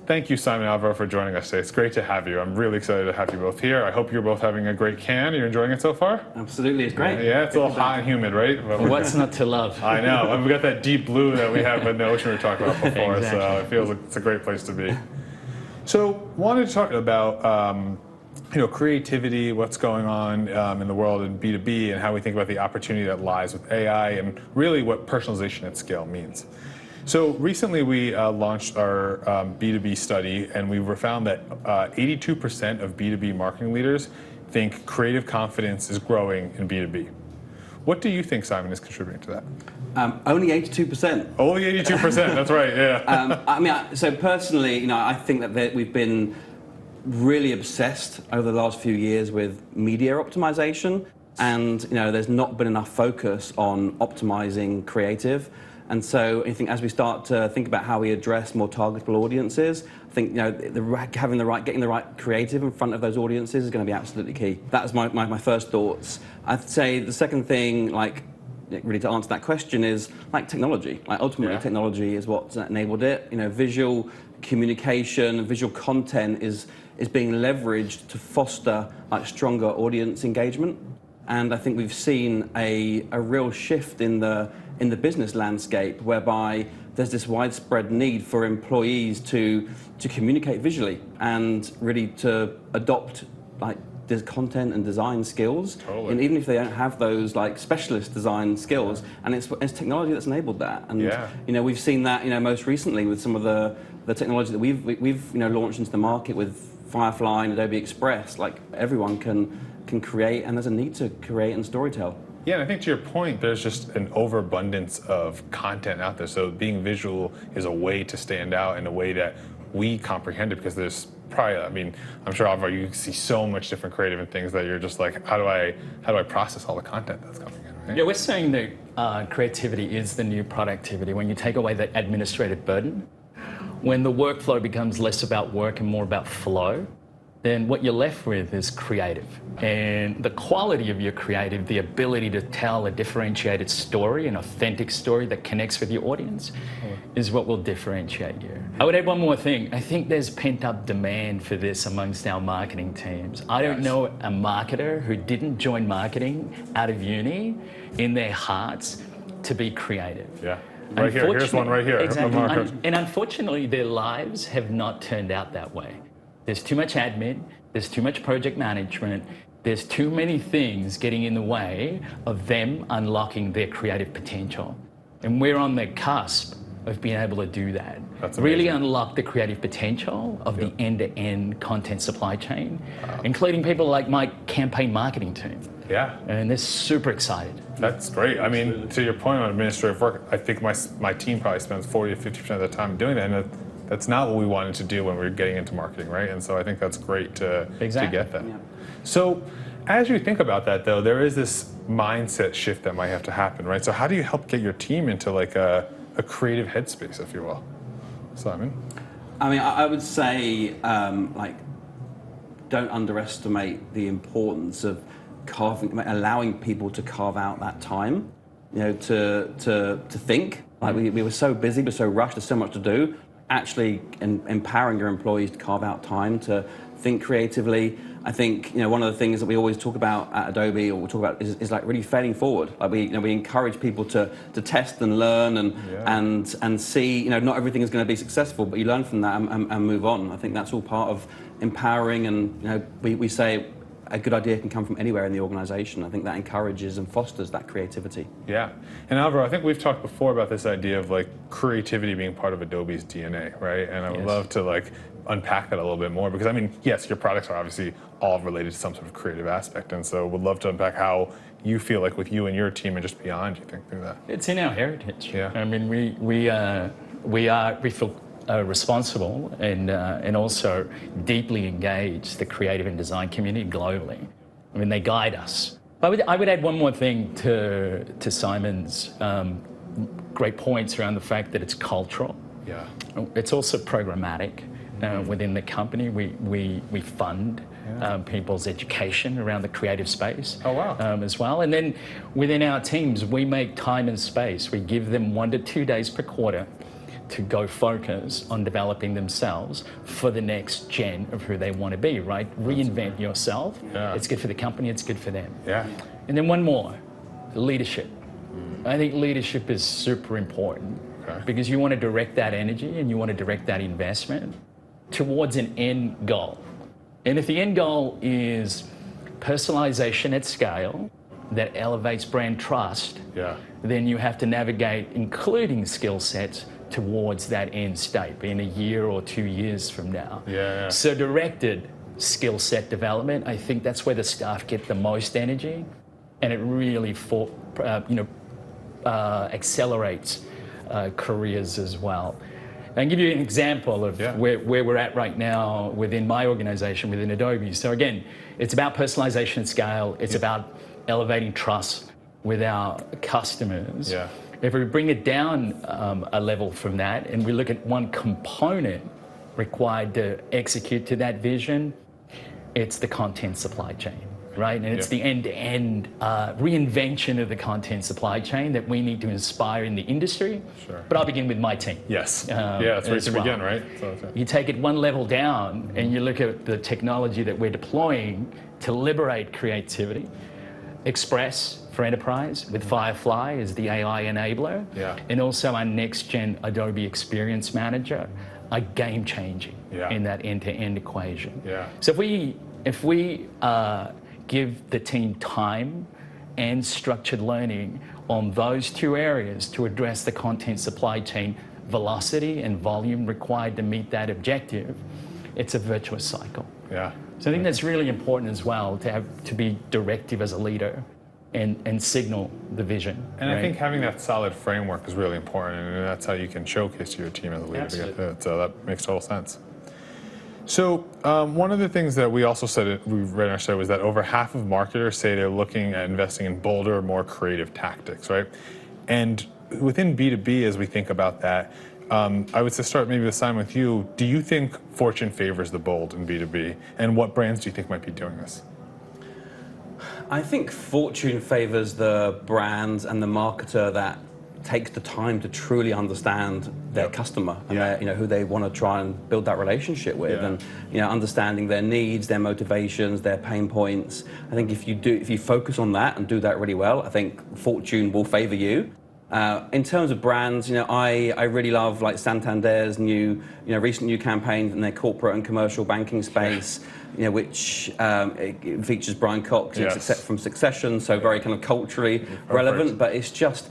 Thank you, Simon and Alvaro, for joining us today. It's great to have you. I'm really excited to have you both here. I hope you're both having a great can. You're enjoying it so far? Absolutely, it's great. Yeah, it's a little hot and humid, right? Well, what's not to love? I know. And we got that deep blue that we have in the ocean we were talking about before, Exactly. so it feels like it's a great place to be. So, wanted to talk about creativity, what's going on in the world in B2B, and how we think about the opportunity that lies with AI, and really what personalization at scale means. So recently we launched our B2B study, and we found that 82% of B2B marketing leaders think creative confidence is growing in B2B. What do you think, Simon, is contributing to that? Only 82%. Only 82%, that's right, yeah. So personally, I think that we've been really obsessed over the last few years with media optimization, and there's not been enough focus on optimizing creative. And so I think as we start to think about how we address more targetable audiences, I think getting the right creative in front of those audiences is going to be absolutely key. That's my first thoughts. I'd say the second thing, really to answer that question, is technology. Ultimately, technology is what's enabled it. Visual communication, visual content is being leveraged to foster stronger audience engagement. And I think we've seen a real shift in the business landscape, whereby there's this widespread need for employees to communicate visually and really to adopt this content and design skills. Totally. And even if they don't have those specialist design skills, and it's technology that's enabled that. And we've seen that most recently with some of the technology that we've launched into the market with Firefly and Adobe Express. Everyone can create, and there's a need to create and storytell. Yeah, and I think to your point, there's just an overabundance of content out there. So being visual is a way to stand out in a way that we comprehend it, because there's probably, I'm sure, Alvaro, you see so much different creative and things that you're just like, how do I process all the content that's coming in, right? Yeah, we're saying that creativity is the new productivity. When you take away the administrative burden, when the workflow becomes less about work and more about flow, then what you're left with is creative. And the quality of your creative, the ability to tell a differentiated story, an authentic story that connects with your audience, is what will differentiate you. I would add one more thing. I think there's pent-up demand for this amongst our marketing teams. I don't know a marketer who didn't join marketing out of uni in their hearts to be creative. Yeah. Right here, here's one right here. Exactly. And unfortunately, their lives have not turned out that way. There's too much admin, there's too much project management, there's too many things getting in the way of them unlocking their creative potential. And we're on the cusp of being able to do that. That's really unlock the creative potential of the end-to-end content supply chain, including people like my campaign marketing team. Yeah. And they're super excited. That's great. To your point on administrative work, I think my team probably spends 40 to 50% of the time doing that. And that's not what we wanted to do when we were getting into marketing, right? And so I think that's great to get that. Yeah. So as you think about that, though, there is this mindset shift that might have to happen, right? So how do you help get your team into a creative headspace, if you will? Simon? I would say, don't underestimate the importance of allowing people to carve out that time, to think. We were so busy, we're so rushed, there's so much to do. Actually empowering your employees to carve out time to think creatively. I think one of the things that we always talk about at Adobe, or we talk about, is really failing forward. We encourage people to test and learn and see. Not everything is going to be successful, but you learn from that and move on. I think that's all part of empowering. And we say a good idea can come from anywhere in the organization. I think that encourages and fosters that creativity. Yeah. And Alvaro, I think we've talked before about this idea of creativity being part of Adobe's DNA, right? And I would love to unpack that a little bit more, because yes, your products are obviously all related to some sort of creative aspect, and so would love to unpack how you feel with you and your team and just beyond, you think through that. It's in our heritage. Yeah. We feel responsible and also deeply engage the creative and design community globally. They guide us. I would add one more thing to Simon's great points around the fact that it's cultural. Yeah. It's also programmatic. Within the company, we fund people's education around the creative space. Oh, wow. As well. And then within our teams, we make time and space. We give them 1 to 2 days per quarter to go focus on developing themselves for the next gen of who they want to be, right? Reinvent yourself. Yeah. It's good for the company, it's good for them. Yeah. And then one more, leadership. I think leadership is super important because you want to direct that energy and you want to direct that investment towards an end goal. And if the end goal is personalization at scale that elevates brand trust, then you have to navigate, including skill sets, towards that end state, in a year or 2 years from now. So directed skill set development, I think that's where the staff get the most energy, and it really accelerates careers as well. I'll give you an example of where we're at right now within my organization, within Adobe. So again, it's about personalization at scale. It's about elevating trust with our customers. If we bring it down a level from that and we look at one component required to execute to that vision, it's the content supply chain, right? And it's the end-to-end reinvention of the content supply chain that we need to inspire in the industry. But I'll begin with my team. That's where you can begin, right? You take it one level down and you look at the technology that we're deploying to liberate creativity. Express for enterprise with Firefly as the AI enabler, and also our next-gen Adobe Experience Manager are game-changing in that end-to-end equation. So if we give the team time and structured learning on those two areas to address the content supply chain velocity and volume required to meet that objective, it's a virtuous cycle. So I think that's really important as well, to be directive as a leader and signal the vision. And I think having that solid framework is really important, and that's how you can showcase to your team as a leader to get it. So that makes total sense. So one of the things that we also said, we read in our study, was that over half of marketers say they're looking at investing in bolder, more creative tactics, right? And within B2B, as we think about that, I would start maybe with Simon, with you. Do you think fortune favors the bold in B2B? And what brands do you think might be doing this? I think fortune favors the brands and the marketer that takes the time to truly understand their customer and their, who they want to try and build that relationship with, and understanding their needs, their motivations, their pain points. I think if you focus on that and do that really well, I think fortune will favor you. In terms of brands, I really love like Santander's recent new campaign in their corporate and commercial banking space, which it features Brian Cox from Succession, so very kind of culturally relevant, but it's just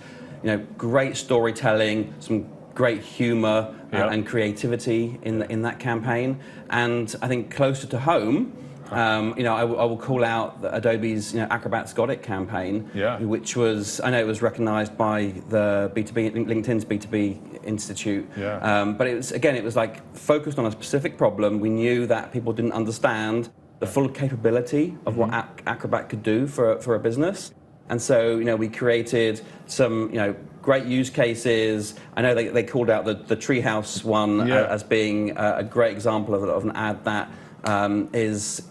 great storytelling, some great humor and creativity in that campaign. And I think closer to home, I will call out Adobe's Acrobat's Got It campaign, which was, I know it was recognized by the LinkedIn's B2B Institute, but it was like focused on a specific problem. We knew that people didn't understand the full capability of what Acrobat could do for a business. And so, we created some, great use cases. I know they called out the Treehouse one as being a great example of an ad that is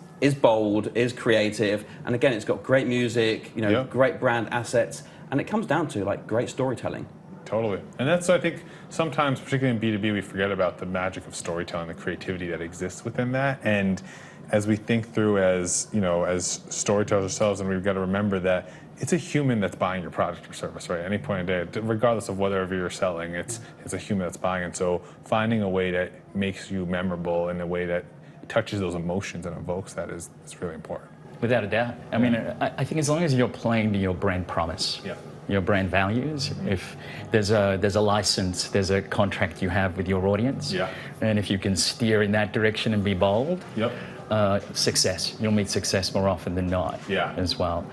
bold, is creative, and again, it's got great music, great brand assets, and it comes down to like great storytelling. Totally. And that's, I think, sometimes, particularly in B2B, we forget about the magic of storytelling, the creativity that exists within that. And as we think through as storytellers ourselves, and we've got to remember that it's a human that's buying your product or service, right? At any point in the day, regardless of whatever you're selling, it's a human that's buying. And so finding a way that makes you memorable in a way that touches those emotions and evokes that is really important. Without a doubt. I mean, I think as long as you're playing to your brand promise, your brand values, if there's a license, there's a contract you have with your audience, and if you can steer in that direction and be bold, success. You'll meet success more often than not as well.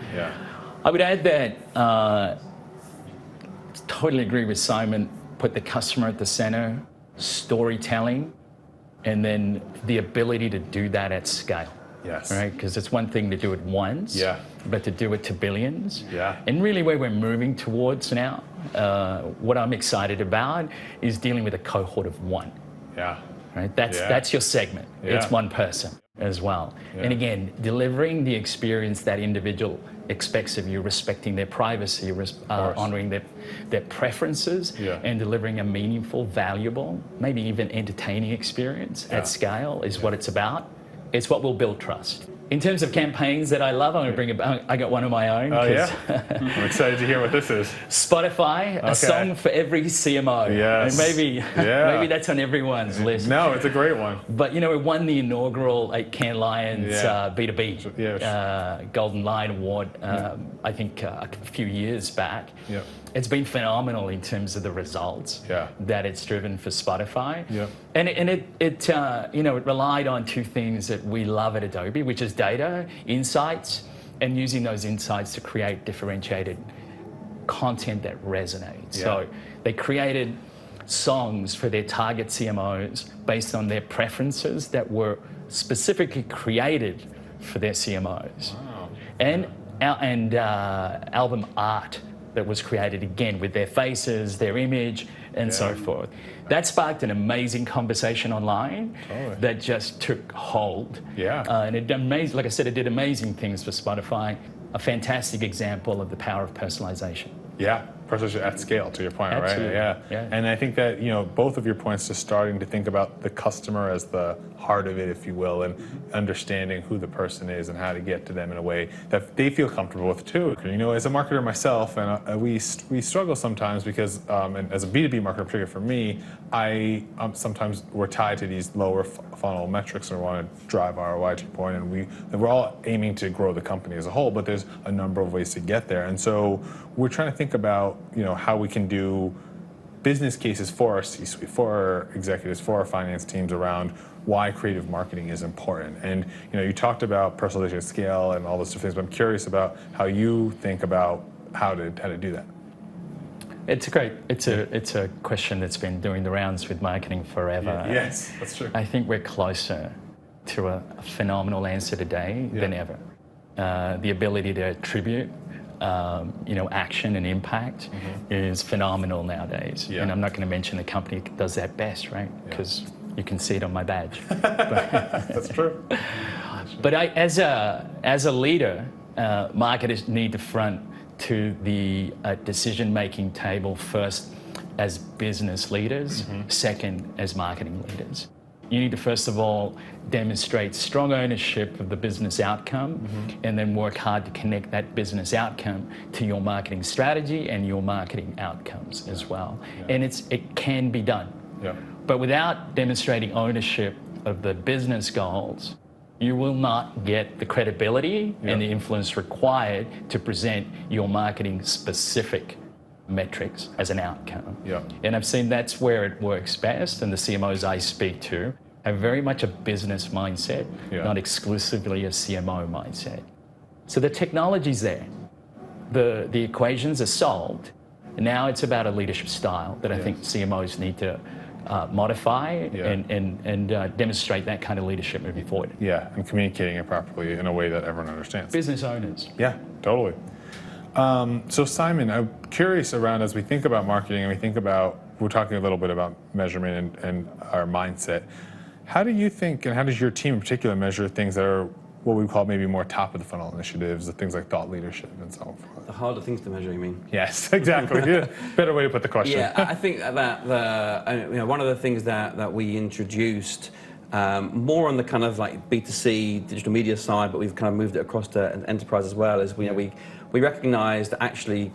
I would add that, totally agree with Simon, put the customer at the center, storytelling, and then the ability to do that at scale. Right? Because it's one thing to do it once, but to do it to billions. And really where we're moving towards now, what I'm excited about is dealing with a cohort of one. Right? That's your segment. It's one person. as well. Yeah. And again, delivering the experience that individual expects of you, respecting their privacy, honoring their preferences, Yeah. and delivering a meaningful, valuable, maybe even entertaining experience at scale is what it's about. It's what will build trust. In terms of campaigns that I love, I'm going to bring it back. I got one of my own. Oh, yeah? I'm excited to hear what this is. Spotify, a song for every CMO. Yes. And maybe that's on everyone's list. No, it's a great one. But, it won the inaugural Cannes Lions B2B Golden Lion Award, I think a few years back. Yeah. It's been phenomenal in terms of the results that it's driven for Spotify. Yeah. And it relied on two things that we love at Adobe, which is data, insights, and using those insights to create differentiated content that resonates. Yeah. So they created songs for their target CMOs based on their preferences that were specifically created for their CMOs. Wow. And album art that was created again with their faces, their image, and so forth. That sparked an amazing conversation online that just took hold. Yeah. And it did like I said, it did amazing things for Spotify. A fantastic example of the power of personalization. Yeah, personalization at scale, to your point, Absolutely. right? Yeah. And I think that, both of your points, just starting to think about the customer as the heart of it, if you will, and understanding who the person is and how to get to them in a way that they feel comfortable with too. As a marketer myself, and we struggle sometimes because, and as a B2B marketer, particularly for me, I sometimes we're tied to these lower funnel metrics and we want to drive ROI to your point, and we're all aiming to grow the company as a whole, but there's a number of ways to get there. And so we're trying to think about, how we can do business cases for our C-suite, for our executives, for our finance teams around why creative marketing is important. And you talked about personalization at scale and all those different things, but I'm curious about how you think about how to do that. It's a question that's been doing the rounds with marketing forever. Yes, that's true. I think we're closer to a phenomenal answer today than ever. The ability to attribute action and impact is phenomenal nowadays. Yeah. And I'm not going to mention the company that does that best, right? Because you can see it on my badge. That's true. But as a leader, marketers need to front to the decision-making table first as business leaders, second as marketing leaders. You need to first of all demonstrate strong ownership of the business outcome and then work hard to connect that business outcome to your marketing strategy and your marketing outcomes as well. And it can be done. Yeah. But without demonstrating ownership of the business goals, you will not get the credibility and the influence required to present your marketing specific metrics as an outcome. Yeah. And I've seen that's where it works best, and the CMOs I speak to have very much a business mindset, not exclusively a CMO mindset. So the technology's there. The equations are solved. Now it's about a leadership style that I think CMOs need to modify and demonstrate that kind of leadership moving forward. Yeah, and communicating it properly in a way that everyone understands. Business owners. Yeah, totally. So Simon, I'm curious around, as we think about marketing and we think about, we're talking a little bit about measurement and our mindset. How do you think, and how does your team in particular measure things that are what we call maybe more top of the funnel initiatives, the things like thought leadership and so forth? The harder things to measure, you mean? Yes, exactly. Better way to put the question. Yeah, I think that one of the things that we introduced more on the kind of like B2C digital media side, but we've kind of moved it across to enterprise as well, is we recognise that actually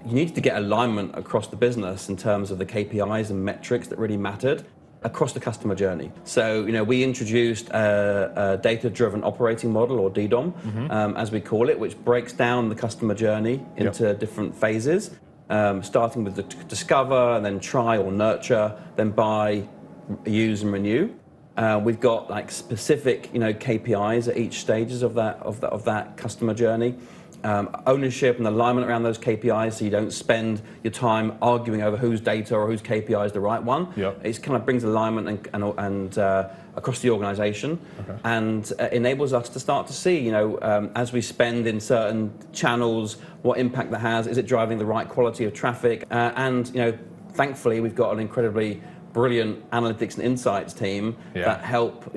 you needed to get alignment across the business in terms of the KPIs and metrics that really mattered across the customer journey. So, we introduced a data-driven operating model, or DDOM, as we call it, which breaks down the customer journey into different phases, starting with the discover, and then try or nurture, then buy, use, and renew. We've got like specific, KPIs at each stages of that customer journey. Ownership and alignment around those KPIs, so you don't spend your time arguing over whose data or whose KPI is the right one. It kind of brings alignment and across the organisation, and enables us to start to see, as we spend in certain channels, what impact that has. Is it driving the right quality of traffic? And thankfully, we've got an incredibly brilliant analytics and insights team that help,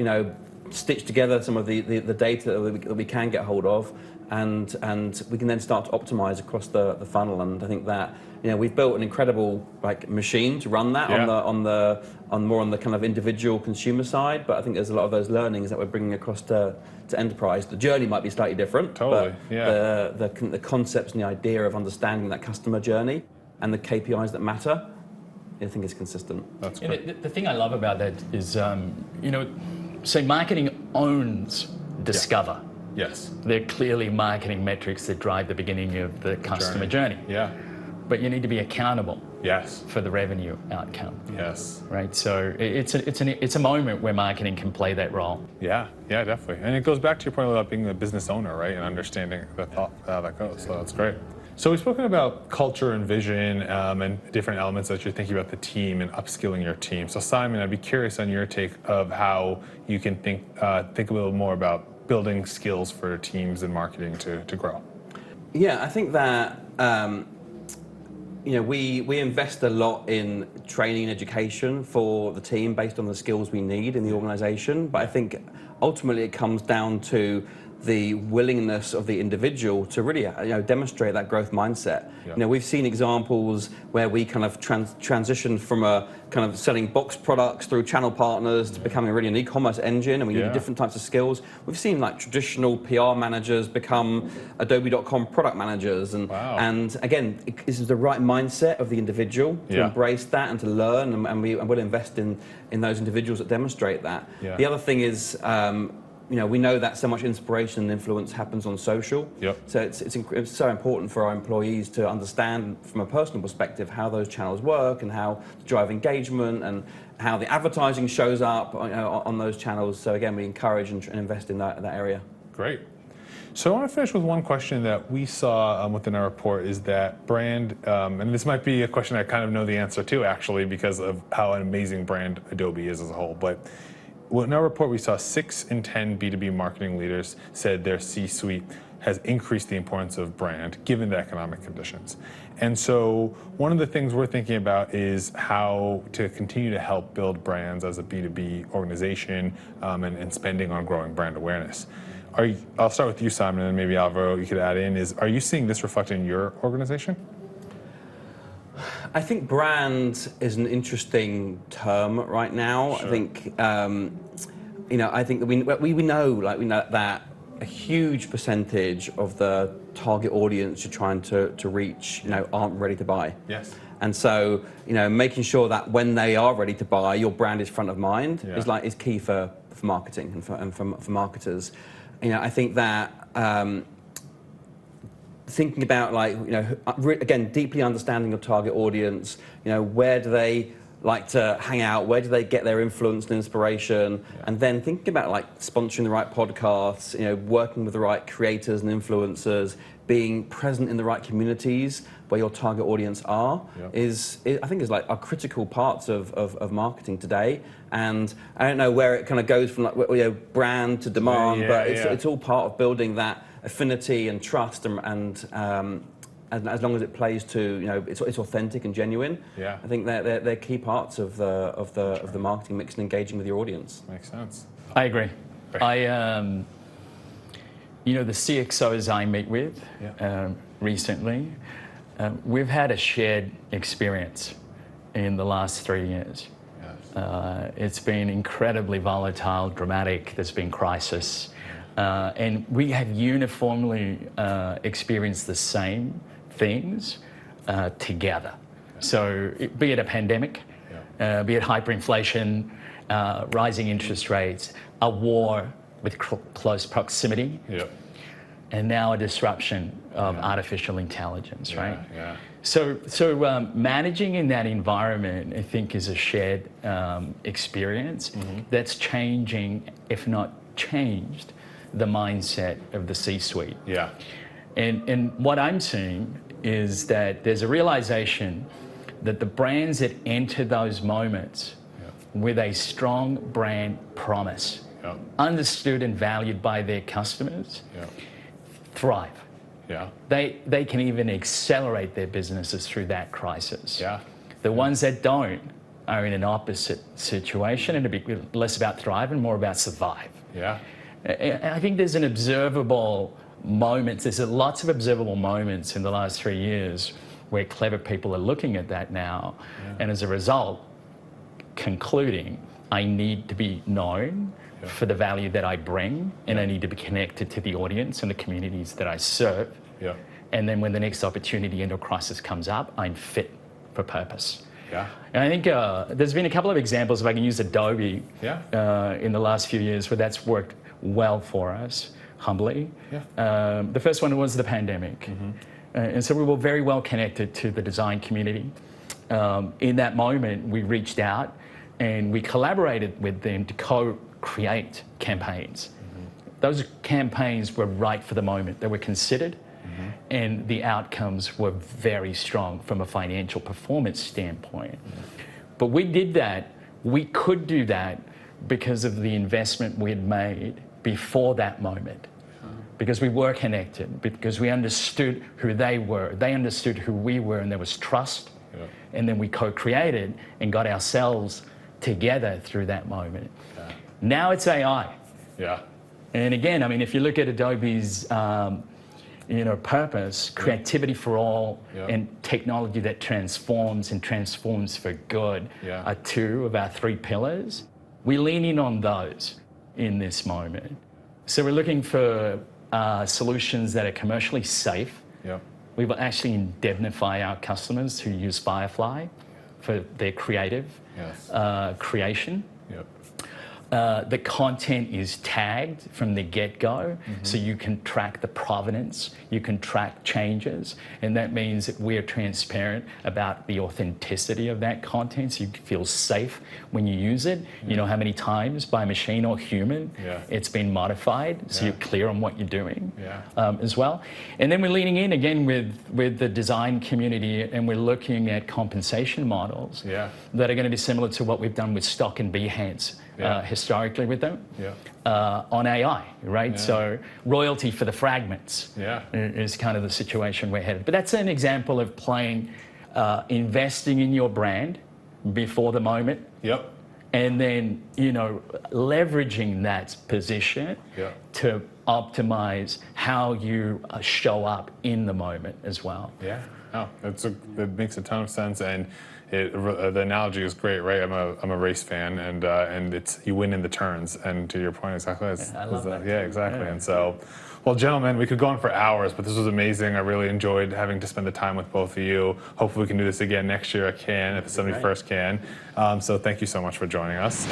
stitch together some of the data that we can get hold of, and we can then start to optimize across the funnel. And I think that we've built an incredible machine to run that on the kind of individual consumer side. But I think there's a lot of those learnings that we're bringing across to enterprise. The journey might be slightly different. Totally. But the concepts and the idea of understanding that customer journey and the KPIs that matter, I think is consistent. That's great. The thing I love about that is, so marketing owns discover. Yes. They're clearly marketing metrics that drive the beginning of the customer journey. Yeah. But you need to be accountable. Yes. For the revenue outcome. Yes. Right. So it's a moment where marketing can play that role. Yeah. Yeah. Definitely. And it goes back to your point about being a business owner, right, and understanding the thought how that goes. So that's great. So we've spoken about culture and vision and different elements that you're thinking about the team and upskilling your team. So Simon, I'd be curious on your take of how you can think a little more about building skills for teams and marketing to grow. Yeah, I think that we invest a lot in training and education for the team based on the skills we need in the organization. But I think ultimately it comes down to the willingness of the individual to really demonstrate that growth mindset. Yeah. We've seen examples where we kind of transitioned from a kind of selling box products through channel partners to becoming really an e-commerce engine, and we need different types of skills. We've seen traditional PR managers become Adobe.com product managers, and again, this is the right mindset of the individual to embrace that and to learn, and we'll invest in those individuals that demonstrate that. Yeah. The other thing is, we know that so much inspiration and influence happens on social. Yep. So it's so important for our employees to understand from a personal perspective how those channels work and how to drive engagement and how the advertising shows up on those channels. So again, we encourage and invest in that area. Great. So I want to finish with one question that we saw within our report is that brand, and this might be a question I kind of know the answer to actually because of how an amazing brand Adobe is as a whole, but in our report, we saw 6 in 10 B2B marketing leaders said their C-suite has increased the importance of brand given the economic conditions. And so one of the things we're thinking about is how to continue to help build brands as a B2B organization and spending on growing brand awareness. I'll start with you, Simon, and maybe Alvaro, you could add in, are you seeing this reflected in your organization? I think brand is an interesting term right now. Sure. I think, I think that we know that a huge percentage of the target audience you're trying to reach, aren't ready to buy. Yes. And so, making sure that when they are ready to buy, your brand is front of mind is key for marketing and for marketers. I think that. Thinking about again, deeply understanding your target audience, where do they like to hang out, where do they get their influence and inspiration, and then thinking about sponsoring the right podcasts, working with the right creators and influencers, being present in the right communities where your target audience are, I think is are critical parts of marketing today. And I don't know where it kind of goes from brand to demand, but it's all part of building that affinity and trust, and as long as it plays to it's authentic and genuine. Yeah. I think they're key parts of the marketing mix and engaging with your audience. Makes sense. I agree. The CXOs I meet with recently, we've had a shared experience in the last 3 years. Yes. It's been incredibly volatile, dramatic. There's been crisis. And we have uniformly experienced the same things together. So be it a pandemic, be it hyperinflation, rising interest rates, a war with close proximity, and now a disruption of artificial intelligence, right? Yeah. So managing in that environment, I think, is a shared experience that's changing, if not changed, the mindset of the C-suite. Yeah. And what I'm seeing is that there's a realization that the brands that enter those moments with a strong brand promise, understood and valued by their customers, thrive. Yeah. They can even accelerate their businesses through that crisis. Yeah. The ones that don't are in an opposite situation, and a bit less about thrive and more about survive. Yeah. I think there's lots of observable moments in the last 3 years where clever people are looking at that now, and as a result, concluding, I need to be known for the value that I bring, and I need to be connected to the audience and the communities that I serve. Yeah. And then when the next opportunity and or crisis comes up, I'm fit for purpose. Yeah. And I think there's been a couple of examples, if I can use Adobe, in the last few years where that's worked well for us, humbly. Yeah. The first one was the pandemic. And so we were very well connected to the design community. In that moment, we reached out and we collaborated with them to co-create campaigns. Those campaigns were right for the moment. They were considered, and the outcomes were very strong from a financial performance standpoint. But we did that, we could do that because of the investment we had made before that moment. Because we were connected, because we understood who they were, they understood who we were, and there was trust. And then we co-created and got ourselves together through that moment. Now it's AI. Yeah. And again, I mean, if you look at Adobe's purpose, creativity for all, and technology that transforms and transforms for good are two of our three pillars. We lean in on those in this moment. So we're looking for solutions that are commercially safe. We will actually indemnify our customers who use Firefly for their creative creation. The content is tagged from the get-go, so you can track the provenance, you can track changes, and that means that we're transparent about the authenticity of that content, so you feel safe when you use it. You know how many times, by machine or human, it's been modified, so you're clear on what you're doing as well. And then we're leaning in again with the design community, and we're looking at compensation models that are going to be similar to what we've done with Stock and Behance. Historically with them on AI, right? So royalty for the fragments is kind of the situation we're headed. But that's an example of investing in your brand before the moment. And then, leveraging that position to optimize how you show up in the moment as well. It makes a ton of sense, and the analogy is great, right? I'm a race fan, and it's you win in the turns, and to your point, exactly. I love that. Yeah, exactly. And so, well, gentlemen, we could go on for hours, but this was amazing. I really enjoyed having to spend the time with both of you. Hopefully, we can do this again next year. If somebody first can. So, thank you so much for joining us.